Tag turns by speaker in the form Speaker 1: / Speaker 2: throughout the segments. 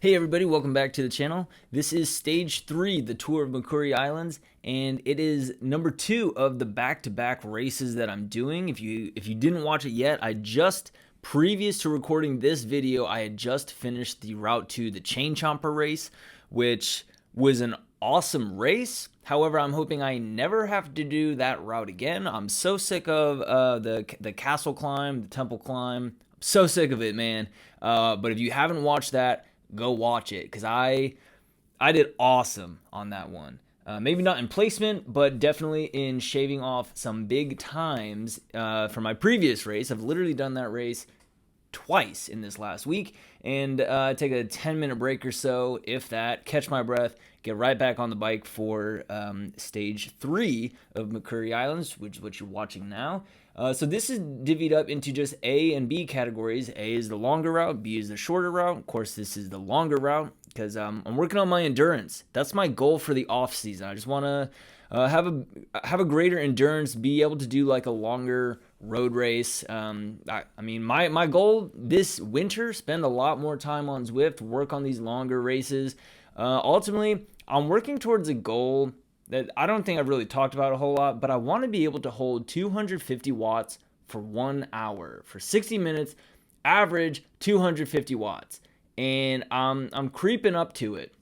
Speaker 1: Hey everybody, welcome back to the channel. This is stage 3, the tour of Makuri Islands, and it is number 2 of the back-to-back races that I'm doing. If you didn't watch it yet, previous to recording this video, I had just finished the Route 2, the Chain Chomper race, which was an awesome race. However, I'm hoping I never have to do that route again. I'm so sick of the castle climb, the temple climb. I'm so sick of it, man. But if you haven't watched that, go watch it, because I did awesome on that one. Maybe not in placement, but definitely in shaving off some big times from my previous race. I've literally done that race twice in this last week, and take a 10-minute break or so, if that, catch my breath, get right back on the bike for stage 3 of Makuri Islands, which is what you're watching now. So this is divvied up into just A and B categories. A is the longer route, B is the shorter route. Of course, this is the longer route because I'm working on my endurance. That's my goal for the off season. I just want to have a greater endurance, be able to do like a longer road race. I mean, my goal this winter, spend a lot more time on Zwift, work on these longer races. Ultimately, I'm working towards a goal that I don't think I've really talked about a whole lot, but I want to be able to hold 250 watts for 1 hour. For 60 minutes, average 250 watts. And I'm creeping up to it.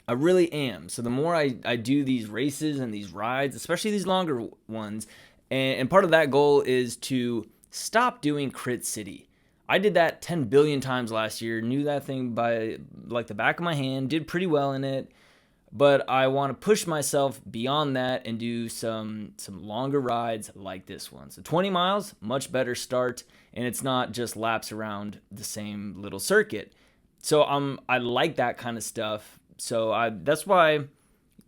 Speaker 1: I really am. So the more I do these races and these rides, especially these longer ones, and part of that goal is to stop doing Crit City. I did that 10 billion times last year, knew that thing by like the back of my hand, did pretty well in it. But I want to push myself beyond that and do some longer rides like this one. So 20 miles, much better start, and it's not just laps around the same little circuit. So I like that kind of stuff. So that's why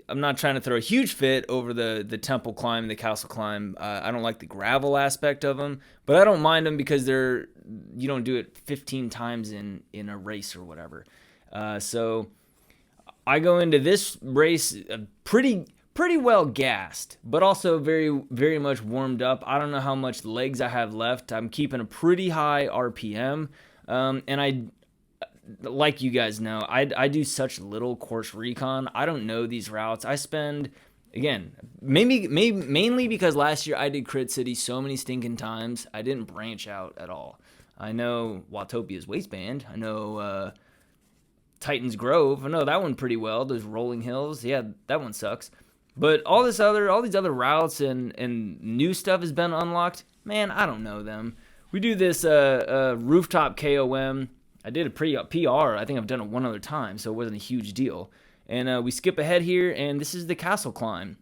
Speaker 1: I'm not trying to throw a huge fit over the temple climb, the castle climb. I don't like the gravel aspect of them, but I don't mind them because you don't do it 15 times in a race or whatever. So I go into this race pretty well gassed, but also very much warmed up. I don't know how much legs I have left. I'm keeping a pretty high RPM, and I, like you guys know, I do such little course recon. I don't know these routes. I spend, again, maybe mainly because last year I did Crit City so many stinking times, I didn't branch out at all. I know Watopia's waistband. I know Titan's Grove. I know that one pretty well. Those rolling hills. Yeah, that one sucks. But all these other routes and new stuff has been unlocked. Man, I don't know them. We do this rooftop KOM. I did a PR. I think I've done it one other time, so it wasn't a huge deal. And we skip ahead here, and this is the castle climb.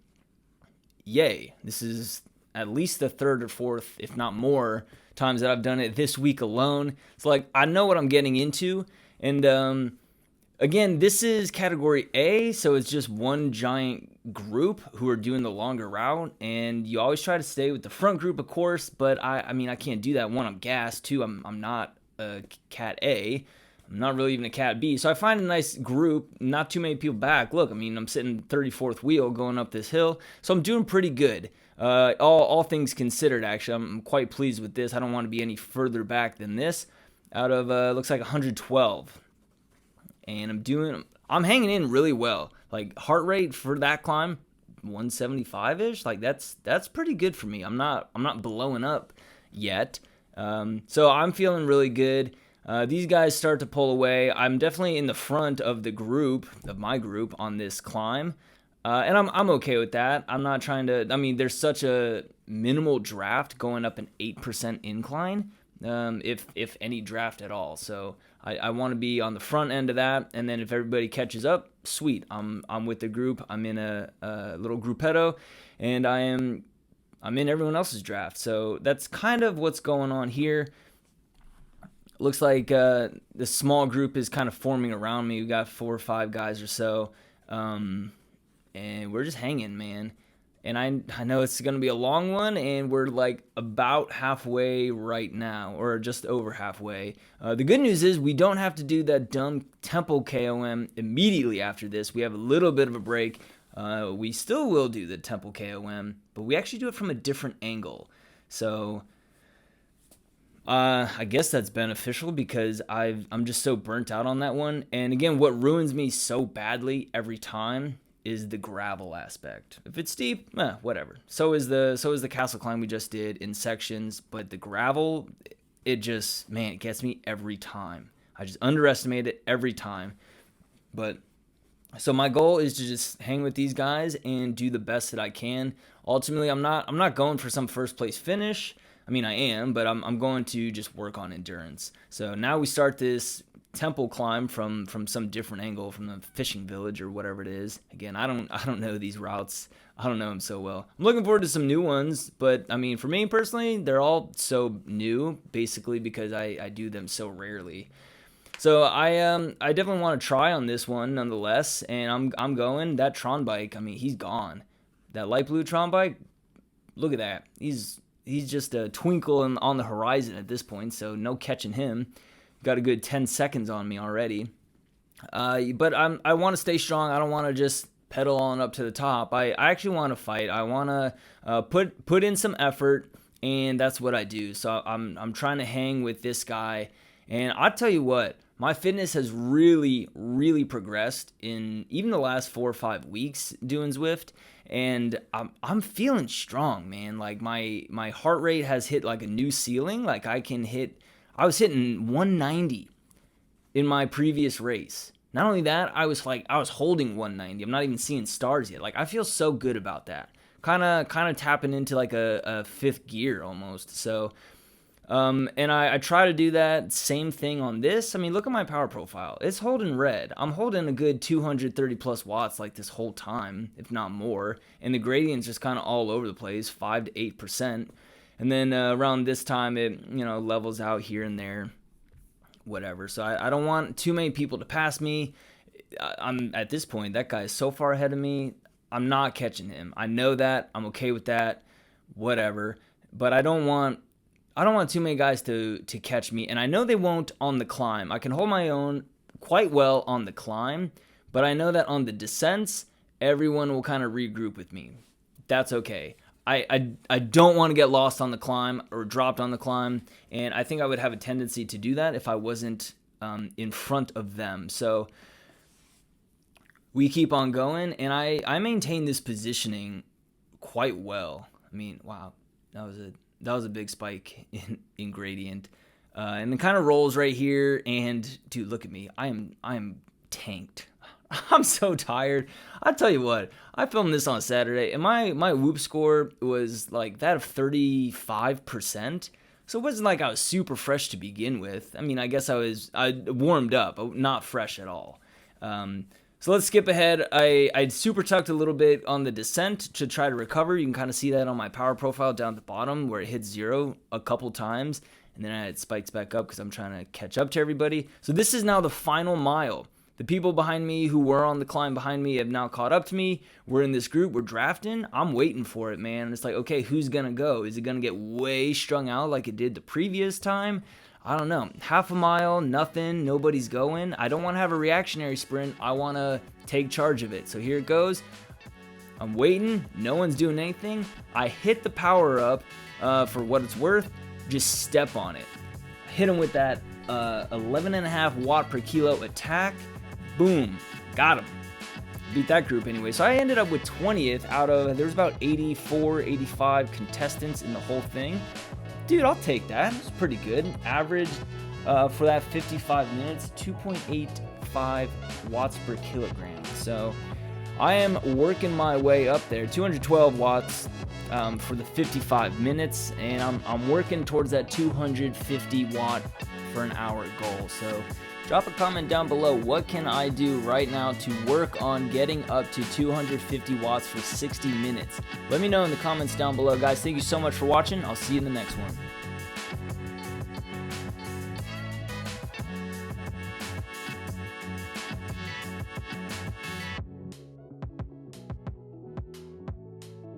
Speaker 1: Yay. This is at least the third or fourth, if not more, times that I've done it this week alone. It's like I know what I'm getting into. And again, this is category A, so it's just one giant group who are doing the longer route, and you always try to stay with the front group, of course, but I mean, I can't do that. One, I'm gassed. Two, I'm not a Cat A. I'm not really even a Cat B, so I find a nice group, not too many people back. Look, I mean, I'm sitting 34th wheel going up this hill, so I'm doing pretty good. All things considered, actually, I'm quite pleased with this. I don't want to be any further back than this. Out of, looks like 112. And I'm hanging in really well. Like heart rate for that climb, 175-ish. Like that's pretty good for me. I'm not blowing up yet. So I'm feeling really good. These guys start to pull away. I'm definitely in the front of my group on this climb. And I'm okay with that. I'm not trying to, I mean, there's such a minimal draft going up an 8% incline. If any draft at all. So I want to be on the front end of that, and then if everybody catches up, sweet. I'm with the group. I'm in a little gruppetto, and I'm in everyone else's draft. So that's kind of what's going on here. Looks like the small group is kind of forming around me. We got 4 or 5 guys or so, and we're just hanging, man. And I know it's going to be a long one, and we're like about halfway right now, or just over halfway. The good news is we don't have to do that dumb temple KOM immediately after this. We have a little bit of a break. We still will do the temple KOM, but we actually do it from a different angle. So I guess that's beneficial because I'm just so burnt out on that one. And again, what ruins me so badly every time is the gravel aspect. If it's steep, whatever. So is the castle climb we just did in sections, but the gravel, it just, man, it gets me every time. I just underestimate it every time. But so my goal is to just hang with these guys and do the best that I can. Ultimately, I'm not going for some first place finish. I mean, I am, but I'm going to just work on endurance. So now we start this temple climb from some different angle, from the fishing village or whatever it is. Again, I don't know these routes. I don't know them so well. I'm looking forward to some new ones, but I mean, for me personally, they're all so new, basically because I do them so rarely. So I definitely want to try on this one nonetheless, and I'm going. That Tron bike, I mean, he's gone. That light blue Tron bike, look at that. He's just a twinkle on the horizon at this point, so no catching him. Got a good 10 seconds on me already. But I want to stay strong. I don't want to just pedal on up to the top. I actually want to fight. I want to put in some effort, and that's what I do. So I'm trying to hang with this guy, and I'll tell you what, my fitness has really, really progressed in even the last 4 or 5 weeks doing Zwift, and I'm feeling strong, man. Like my heart rate has hit like a new ceiling. Like I was hitting 190 in my previous race. Not only that, I was holding 190. I'm not even seeing stars yet. Like, I feel so good about that. Kind of tapping into like a fifth gear almost. So, and I try to do that same thing on this. I mean, look at my power profile. It's holding red. I'm holding a good 230 plus watts like this whole time, if not more. And the gradient's just kind of all over the place, 5 to 8%. And then around this time, it levels out here and there, whatever. So I don't want too many people to pass me. I'm at this point, that guy is so far ahead of me. I'm not catching him. I know that. I'm okay with that. Whatever. But I don't want too many guys to catch me. And I know they won't on the climb. I can hold my own quite well on the climb, but I know that on the descents, everyone will kind of regroup with me. That's okay. I don't want to get lost on the climb or dropped on the climb, and I think I would have a tendency to do that if I wasn't in front of them. So we keep on going, and I maintain this positioning quite well. I mean, wow, that was a big spike in gradient, and the kind of rolls right here. And dude, look at me, I am tanked. I'm so tired. I'll tell you what, I filmed this on Saturday, and my whoop score was like that of 35%. So it wasn't like I was super fresh to begin with. I mean, I guess I warmed up, but not fresh at all. So let's skip ahead. I super tucked a little bit on the descent to try to recover. You can kind of see that on my power profile down at the bottom where it hits 0 a couple times, and then it spikes back up because I'm trying to catch up to everybody. So this is now the final mile. The people behind me who were on the climb behind me have now caught up to me. We're in this group. We're drafting. I'm waiting for it, man. It's like, okay, who's going to go? Is it going to get way strung out like it did the previous time? I don't know. Half a mile, nothing, nobody's going. I don't want to have a reactionary sprint. I want to take charge of it. So here it goes. I'm waiting. No one's doing anything. I hit the power up for what it's worth. Just step on it. Hit him with that 11.5 watt per kilo attack. Boom, got him. Beat that group anyway. So I ended up with 20th out of, there's about 84, 85 contestants in the whole thing. Dude, I'll take that. It's pretty good. Average for that 55 minutes, 2.85 watts per kilogram. So I am working my way up there. 212 watts for the 55 minutes, and I'm working towards that 250 watt for an hour goal. So drop a comment down below. What can I do right now to work on getting up to 250 watts for 60 minutes? Let me know in the comments down below, guys. Thank you so much for watching. I'll see you in the next one.